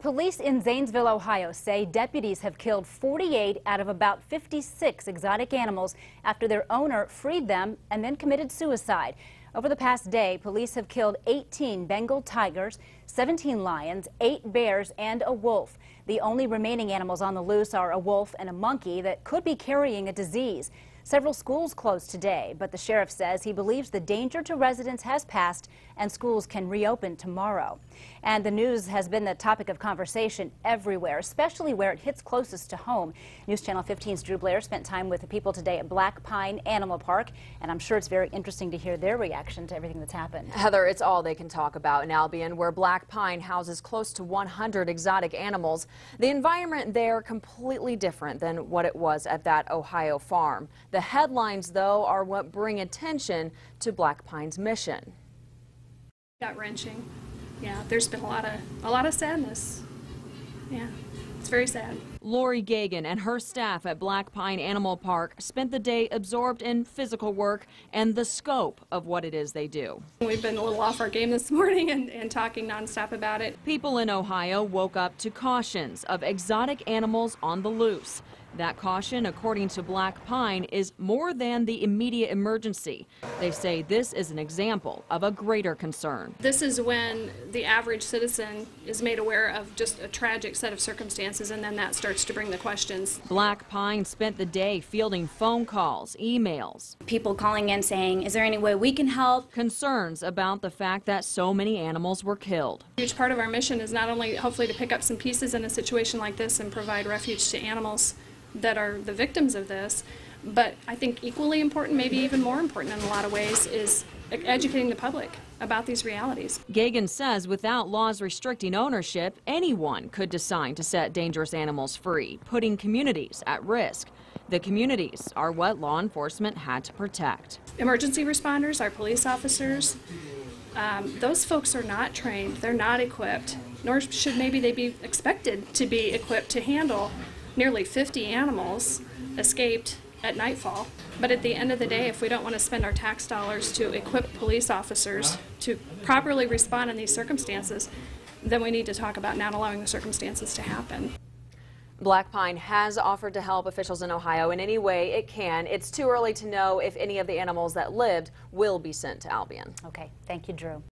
Police in Zanesville, Ohio say deputies have killed 48 out of about 56 exotic animals after their owner freed them and then committed suicide. Over the past day, police have killed 18 Bengal tigers, 17 lions, 8 bears, and a wolf. The only remaining animals on the loose are a wolf and a monkey that could be carrying a disease. Several schools closed today, but the sheriff says he believes the danger to residents has passed and schools can reopen tomorrow. And the news has been the topic of conversation everywhere, especially where it hits closest to home. News Channel 15's Drew Blair spent time with the people today at Black Pine Animal Park, and I'm sure it's very interesting to hear their reaction to everything that's happened. Heather, it's all they can talk about in Albion, where Black Pine houses close to 100 exotic animals. The environment there completely different than what it was at that Ohio farm. The headlines, though, are what bring attention to Black Pine's mission. Gut-wrenching. Yeah, there's been a lot of sadness. Yeah, it's very sad. Lori Gagan and her staff at Black Pine Animal Park spent the day absorbed in physical work and the scope of what it is they do. We've been a little off our game this morning and talking nonstop about it. People in Ohio woke up to cautions of exotic animals on the loose. That caution, according to Black Pine, is more than the immediate emergency. They say this is an example of a greater concern. This is when the average citizen is made aware of just a tragic set of circumstances, and then that starts to bring the questions. Black Pine spent the day fielding phone calls, emails. People calling in saying, is there any way we can help? Concerns about the fact that so many animals were killed. A huge part of our mission is not only hopefully to pick up some pieces in a situation like this and provide refuge to animals that are the victims of this, but I think equally important, maybe even more important in a lot of ways, is educating the public about these realities. Gagan says without laws restricting ownership, anyone could decide to set dangerous animals free, putting communities at risk. The communities are what law enforcement had to protect. Emergency responders, our police officers, those folks are not trained, they're not equipped, nor should maybe they be expected to be equipped to handle nearly 50 animals escaped at nightfall. But at the end of the day, if we don't want to spend our tax dollars to equip police officers to properly respond in these circumstances, then we need to talk about not allowing the circumstances to happen. Black Pine has offered to help officials in Ohio in any way it can. It's too early to know if any of the animals that lived will be sent to Albion. Okay, thank you, Drew.